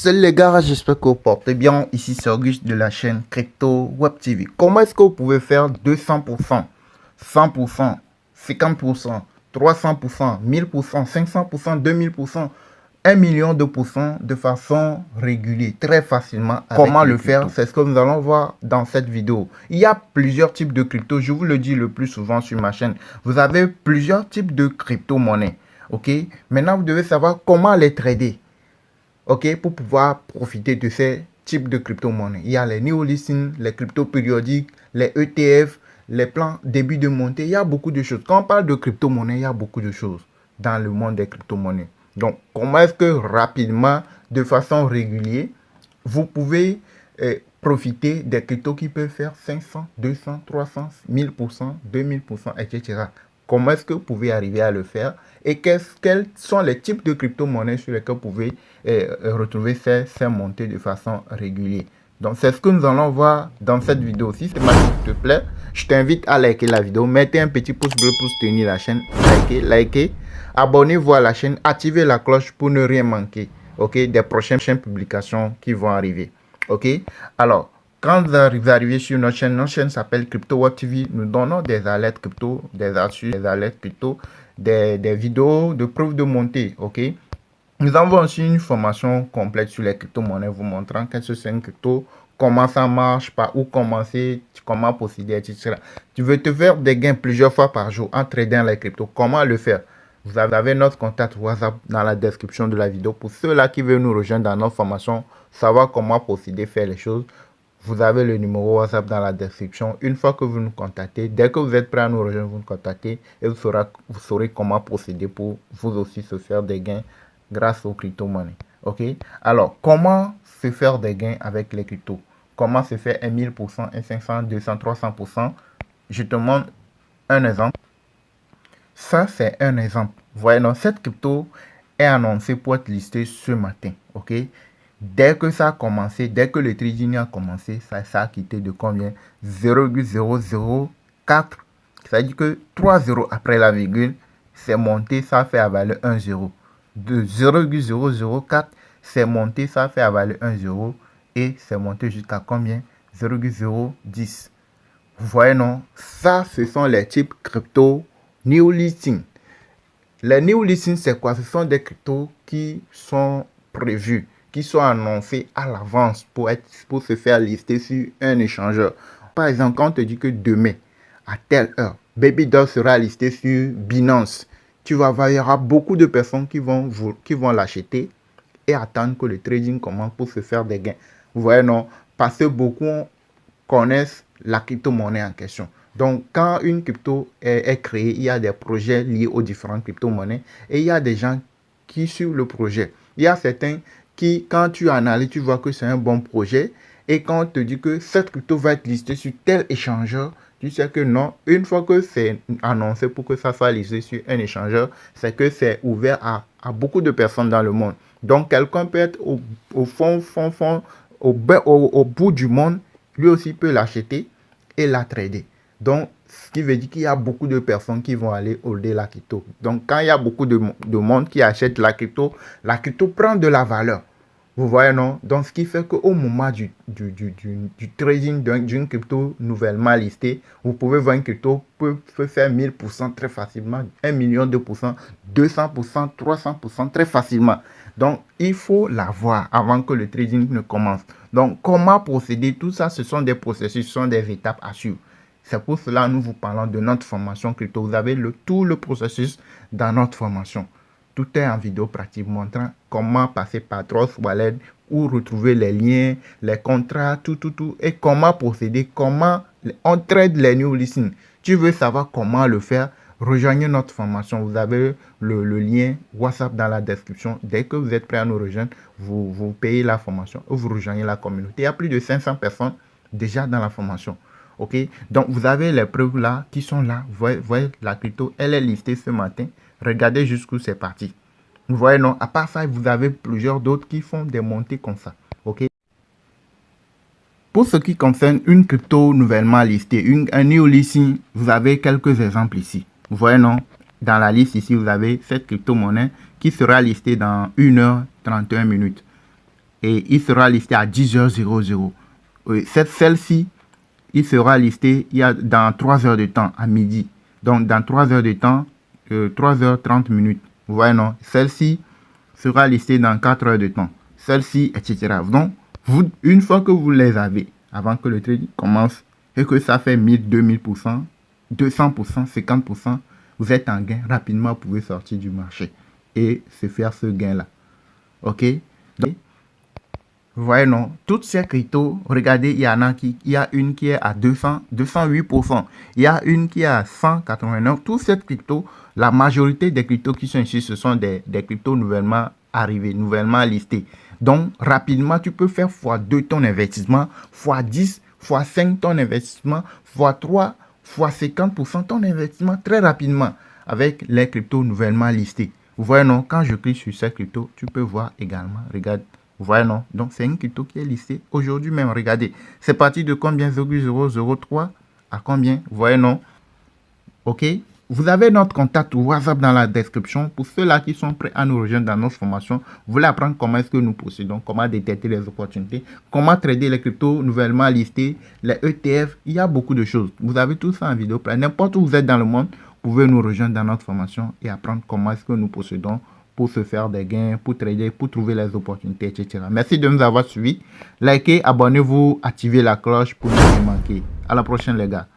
Salut les gars, j'espère que vous portez bien. Ici c'est Auguste de la chaîne Crypto Web TV. Comment est-ce que vous pouvez faire 200%, 100%, 50%, 300%, 1000%, 500%, 2000%, 1 million de pourcents de façon régulière, très facilement. Comment le faire? C'est ce que nous allons voir dans cette vidéo. Il y a plusieurs types de crypto, je vous le dis le plus souvent sur ma chaîne. Vous avez plusieurs types de crypto-monnaies. Ok, maintenant vous devez savoir comment les trader. Ok, pour pouvoir profiter de ces types de crypto-monnaies. Il y a les new listings, les cryptos périodiques, les ETF, les plans début de montée. Il y a beaucoup de choses. Quand on parle de crypto-monnaie, il y a beaucoup de choses dans le monde des crypto-monnaies. Donc, comment est-ce que rapidement, de façon régulière, vous pouvez profiter des cryptos qui peuvent faire 500, 200, 300, 1000%, 2000%, etc. Comment est-ce que vous pouvez arriver à le faire et quels sont les types de crypto-monnaies sur lesquels vous pouvez retrouver ces montées de façon régulière. Donc, c'est ce que nous allons voir dans cette vidéo. Si cette vidéo te plaît, je t'invite à liker la vidéo. Mettez un petit pouce bleu pour soutenir la chaîne. Likez. Abonnez-vous à la chaîne. Activez la cloche pour ne rien manquer. Ok, des prochaines publications qui vont arriver. Ok, alors, quand vous arrivez sur notre chaîne s'appelle Crypto Web TV. Nous donnons des alertes crypto, des astuces, des alertes crypto, des vidéos de preuve de montée. Ok, nous avons aussi une formation complète sur les crypto-monnaies, vous montrant qu'est-ce que c'est une crypto, comment ça marche, par où commencer, comment posséder, etc. Tu veux te faire des gains plusieurs fois par jour en tradant les cryptos. Comment le faire? Vous avez notre contact WhatsApp dans la description de la vidéo. Pour ceux-là qui veulent nous rejoindre dans notre formation, savoir comment posséder, faire les choses, vous avez le numéro WhatsApp dans la description. Une fois que vous nous contactez, dès que vous êtes prêt à nous rejoindre, vous nous contactez et vous saurez comment procéder pour vous aussi se faire des gains grâce aux crypto-monnaies. Ok, alors comment se faire des gains avec les cryptos? Comment se faire 1000%, 500, 200, 300%? Je te montre un exemple. Ça, c'est un exemple. Voyez, donc, cette crypto est annoncée pour être listée ce matin. Ok, dès que ça a commencé, dès que le trading a commencé, ça a quitté de combien? 0,004. Ça veut dire que 3 zéros après la virgule, c'est monté, ça fait avaler 1 zéro. De 0,004, c'est monté, ça fait avaler 1 zéro. Et c'est monté jusqu'à combien? 0,010. Vous voyez, non? Ça, ce sont les types crypto new listing. Les new listings, c'est quoi? Ce sont des cryptos qui sont prévus, qui sont annoncés à l'avance pour se faire lister sur un échangeur. Par exemple, quand on te dit que demain, à telle heure, Babydoll sera listé sur Binance, tu vas voir, il y aura beaucoup de personnes qui vont l'acheter et attendre que le trading commence pour se faire des gains. Vous voyez, non? Parce que beaucoup connaissent la crypto-monnaie en question. Donc, quand une crypto est créée, il y a des projets liés aux différentes crypto-monnaies et il y a des gens qui suivent le projet. Il y a certains qui, quand tu analyses, tu vois que c'est un bon projet et quand on te dit que cette crypto va être listée sur tel échangeur, tu sais que non. Une fois que c'est annoncé pour que ça soit listé sur un échangeur, c'est que c'est ouvert à beaucoup de personnes dans le monde. Donc, quelqu'un peut être au bout du monde, lui aussi peut l'acheter et la trader. Donc, ce qui veut dire qu'il y a beaucoup de personnes qui vont aller holder la crypto. Donc, quand il y a beaucoup de monde qui achète la crypto prend de la valeur. Vous voyez, non? Donc, ce qui fait qu'au moment du trading d'une crypto nouvellement listée, vous pouvez voir une crypto peut faire 1000% très facilement, 1 million de pourcents, 200%, 300% très facilement. Donc, il faut l'avoir avant que le trading ne commence. Donc, comment procéder? Tout ça, ce sont des processus, ce sont des étapes à suivre. C'est pour cela que nous vous parlons de notre formation crypto. Vous avez tout le processus dans notre formation. Tout est en vidéo pratique montrant comment passer par Trust Wallet, où retrouver les liens, les contrats, tout, et comment procéder, comment on trade les new listings. Tu veux savoir comment le faire? Rejoignez notre formation. Vous avez le lien WhatsApp dans la description. Dès que vous êtes prêt à nous rejoindre, vous payez la formation et vous rejoignez la communauté. Il y a plus de 500 personnes déjà dans la formation. Ok, donc vous avez les preuves là qui sont là. Vous voyez la crypto, elle est listée ce matin. Regardez jusqu'où c'est parti. Vous voyez, non? À part ça, vous avez plusieurs d'autres qui font des montées comme ça. Ok. Pour ce qui concerne une crypto nouvellement listée, un new listing, vous avez quelques exemples ici. Vous voyez, non? Dans la liste ici, vous avez cette crypto-monnaie qui sera listée dans 1h31 minutes. et il sera listé à 10h00. Celle-ci, il sera listé dans 3 heures de temps, à midi. Donc, dans 3 heures de temps, 3h30 minutes. Vous voyez, non? Celle-ci sera listée dans 4 heures de temps. Celle-ci, etc. Donc, une fois que vous les avez, avant que le trading commence, et que ça fait 1000, 2000%, 200%, 50%, vous êtes en gain. Rapidement, vous pouvez sortir du marché et se faire ce gain-là. OK? Donc, vous voyez, non? Toutes ces cryptos, regardez, il y a une qui est à 208%. Il y a une qui est à 189%. Toutes ces cryptos, la majorité des cryptos qui sont ici, ce sont des cryptos nouvellement arrivés, nouvellement listés. Donc, rapidement, tu peux faire x2 ton investissement, x10, x5 ton investissement, x3, x50% ton investissement très rapidement avec les cryptos nouvellement listés. Vous voyez, non? Quand je clique sur ces cryptos, tu peux voir également, regarde. Vous voyez, non? Donc, c'est une crypto qui est listée aujourd'hui même. Regardez, c'est parti de combien? 0,003 à combien? Vous voyez, non? OK? Vous avez notre contact WhatsApp dans la description. Pour ceux-là qui sont prêts à nous rejoindre dans notre formation, vous voulez apprendre comment est-ce que nous procédons, comment détecter les opportunités, comment trader les cryptos nouvellement listés, les ETF. Il y a beaucoup de choses. Vous avez tout ça en vidéo. N'importe où vous êtes dans le monde, vous pouvez nous rejoindre dans notre formation et apprendre comment est-ce que nous procédons pour se faire des gains, pour trader, pour trouver les opportunités, etc. Merci de nous avoir suivis. Likez, abonnez-vous, activez la cloche pour ne pas manquer. À la prochaine, les gars.